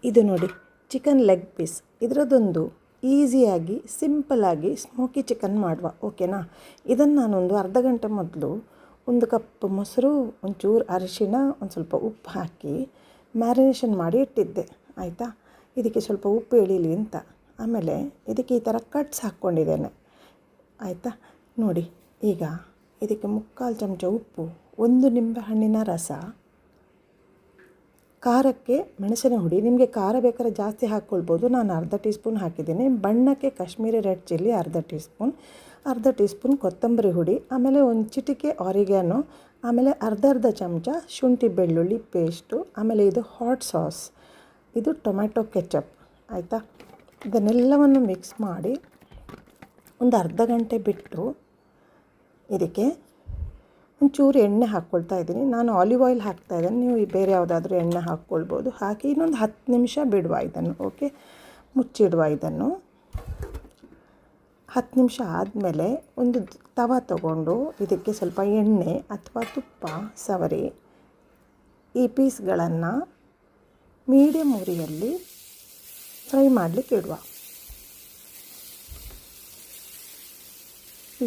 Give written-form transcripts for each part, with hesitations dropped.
ಇದು ನೋಡಿ chicken leg piece. ಇದರದ್ದೊಂದು ಈಸಿಯಾಗಿ ಸಿಂಪಲ್ಲಾಗಿ ಸ್ಮೋಕಿ ಚಿಕನ್ ಮಾಡುವ, ಓಕೆನಾ. ಇದನ್ನು ನಾನೊಂದು ಅರ್ಧ ಗಂಟೆ ಮೊದಲು 1 ಕಪ್ ಮೊಸರು, ಒಂಚೂರು ಅರಿಶಿಣ, ಒಂದು ಸ್ವಲ್ಪ ಉಪ್ಪು ಹಾಕಿ ಮ್ಯಾರಿನೇಷನ್ ಮಾಡಿ ಇಟ್ಟಿದ್ದೆ, ಆಯಿತಾ. ಇದಕ್ಕೆ ಸ್ವಲ್ಪ ಉಪ್ಪು ಎಳೀಲಿ ಅಂತ. ಆಮೇಲೆ ಇದಕ್ಕೆ ಈ ಥರ ಕಟ್ಸ್ ಹಾಕ್ಕೊಂಡಿದ್ದೇನೆ, ಆಯಿತಾ. ನೋಡಿ, ಈಗ ಇದಕ್ಕೆ 3/4 ಚಮಚ ಉಪ್ಪು, 1 ನಿಂಬೆಹಣ್ಣಿನ ರಸ, ಖಾರಕ್ಕೆ ಮೆಣಸಿನ ಹುಡಿ. ನಿಮಗೆ ಖಾರ ಬೇಕಾದ್ರೆ ಜಾಸ್ತಿ ಹಾಕ್ಕೊಳ್ಬೋದು, ನಾನು ಅರ್ಧ ಟೀ ಸ್ಪೂನ್ ಹಾಕಿದ್ದೀನಿ. ಬಣ್ಣಕ್ಕೆ ಕಾಶ್ಮೀರಿ ರೆಡ್ ಚಿಲ್ಲಿ ಅರ್ಧ ಟೀ ಸ್ಪೂನ್, ಅರ್ಧ ಟೀ ಸ್ಪೂನ್ ಕೊತ್ತಂಬರಿ ಹುಡಿ, ಆಮೇಲೆ ಒಂದು ಚಿಟಿಕೆ ಆರಿಗ್ಯಾನೋ, ಆಮೇಲೆ ಅರ್ಧ ಚಮಚ ಶುಂಠಿ ಬೆಳ್ಳುಳ್ಳಿ ಪೇಸ್ಟು, ಆಮೇಲೆ ಇದು ಹಾಟ್ ಸಾಸ್, ಇದು ಟೊಮ್ಯಾಟೊ ಕೆಚಪ್, ಆಯಿತಾ. ಇದನ್ನೆಲ್ಲವನ್ನು ಮಿಕ್ಸ್ ಮಾಡಿ ಒಂದು ಅರ್ಧ ಗಂಟೆ ಬಿಟ್ಟು ಇದಕ್ಕೆ ಒಂಚೂರು ಎಣ್ಣೆ ಹಾಕ್ಕೊಳ್ತಾ ಇದ್ದೀನಿ. ನಾನು ಆಲಿವ್ ಆಯಿಲ್ ಹಾಕ್ತಾಯಿದ್ದೇನೆ, ನೀವು ಬೇರೆ ಯಾವುದಾದ್ರೂ ಎಣ್ಣೆ ಹಾಕ್ಕೊಳ್ಬೋದು. ಹಾಕಿ ಇನ್ನೊಂದು 10 ನಿಮಿಷ ಬಿಡುವ ಇದನ್ನು, ಓಕೆ. ಮುಚ್ಚಿಡುವ ಇದನ್ನು. 10 ನಿಮಿಷ ಆದಮೇಲೆ ಒಂದು ತವ ತಗೊಂಡು ಇದಕ್ಕೆ ಸ್ವಲ್ಪ ಎಣ್ಣೆ ಅಥವಾ ತುಪ್ಪ ಸವರಿ ಈ ಪೀಸ್ಗಳನ್ನು ಮೀಡಿಯಮ್ ಉರಿಯಲ್ಲಿ ಫ್ರೈ ಮಾಡಲಿಕ್ಕೆ ಇಡುವ.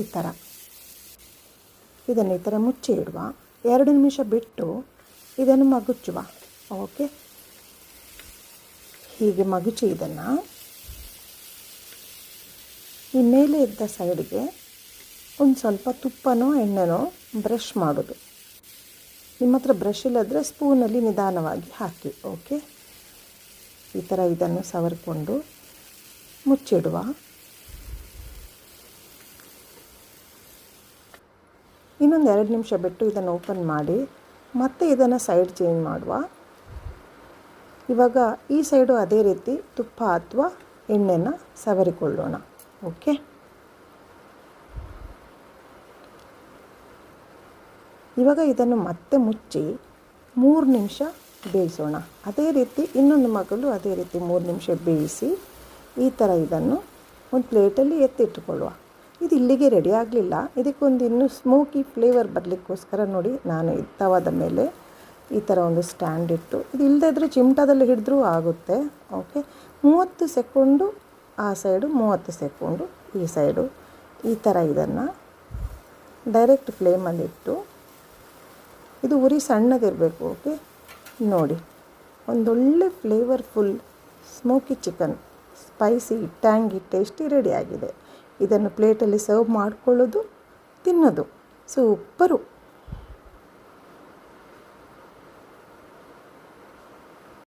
ಈ ಥರ ಇದನ್ನು ಈ ಥರ ಮುಚ್ಚಿ ಇಡುವ. 2 ನಿಮಿಷ ಬಿಟ್ಟು ಇದನ್ನು ಮಗುಚುವ, ಓಕೆ. ಹೀಗೆ ಮಗುಚಿ ಇದನ್ನು ಈ ಮೇಲೆ ಇದ್ದ ಸೈಡ್ಗೆ ಒಂದು ಸ್ವಲ್ಪ ತುಪ್ಪನೋ ಎಣ್ಣೆನೋ ಬ್ರಷ್ ಮಾಡೋದು. ನಿಮ್ಮ ಹತ್ರ ಬ್ರಷ್ ಇಲ್ಲದ್ರೆ ಸ್ಪೂನಲ್ಲಿ ನಿಧಾನವಾಗಿ ಹಾಕಿ, ಓಕೆ. ಈ ಥರ ಇದನ್ನು ಸವರಿಕೊಂಡು ಮುಚ್ಚಿಡುವ. ಇನ್ನೊಂದು 2 ನಿಮಿಷ ಬಿಟ್ಟು ಇದನ್ನು ಓಪನ್ ಮಾಡಿ ಮತ್ತೆ ಇದನ್ನು ಸೈಡ್ ಚೇಂಜ್ ಮಾಡುವ. ಇವಾಗ ಈ ಸೈಡು ಅದೇ ರೀತಿ ತುಪ್ಪ ಅಥವಾ ಎಣ್ಣೆನ ಸವರಿಕೊಳ್ಳೋಣ, ಓಕೆ. ಇವಾಗ ಇದನ್ನು ಮತ್ತೆ ಮುಚ್ಚಿ 3 ನಿಮಿಷ ಬೇಯಿಸೋಣ. ಅದೇ ರೀತಿ ಇನ್ನೊಂದು ಮಗಳು ಅದೇ ರೀತಿ 3 ನಿಮಿಷ ಬೇಯಿಸಿ ಈ ಥರ ಇದನ್ನು ಒಂದು ಪ್ಲೇಟಲ್ಲಿ ಎತ್ತಿಟ್ಟುಕೊಳ್ಳುವ. ಇದು ಇಲ್ಲಿಗೆ ರೆಡಿ ಆಗಲಿಲ್ಲ. ಇದಕ್ಕೊಂದು ಇನ್ನೂ ಸ್ಮೋಕಿ ಫ್ಲೇವರ್ ಬರಲಿಕ್ಕೋಸ್ಕರ ನೋಡಿ ನಾನು ತವದ ಮೇಲೆ ಈ ಥರ ಒಂದು ಸ್ಟ್ಯಾಂಡ್ ಇಟ್ಟು, ಇದು ಇಲ್ಲದೇ ಇದ್ದರೆ ಚಿಮಟದಲ್ಲಿ ಹಿಡಿದ್ರೂ ಆಗುತ್ತೆ, ಓಕೆ. 30 ಸೆಕೆಂಡು ಆ ಸೈಡು, 30 ಸೆಕೆಂಡು ಈ ಸೈಡು, ಈ ಥರ ಇದನ್ನು ಡೈರೆಕ್ಟ್ ಫ್ಲೇಮಲ್ಲಿಟ್ಟು, ಇದು ಉರಿ ಸಣ್ಣದಿರಬೇಕು, ಓಕೆ. ನೋಡಿ, ಒಂದೊಳ್ಳೆ flavourful smoky chicken, spicy tangy tasty ರೆಡಿಯಾಗಿದೆ. ಇದನ್ನು ಪ್ಲೇಟಲ್ಲಿ ಸರ್ವ್ ಮಾಡಿಕೊಳ್ಳೋದು, ತಿನ್ನೋದು, ಸೂಪರು.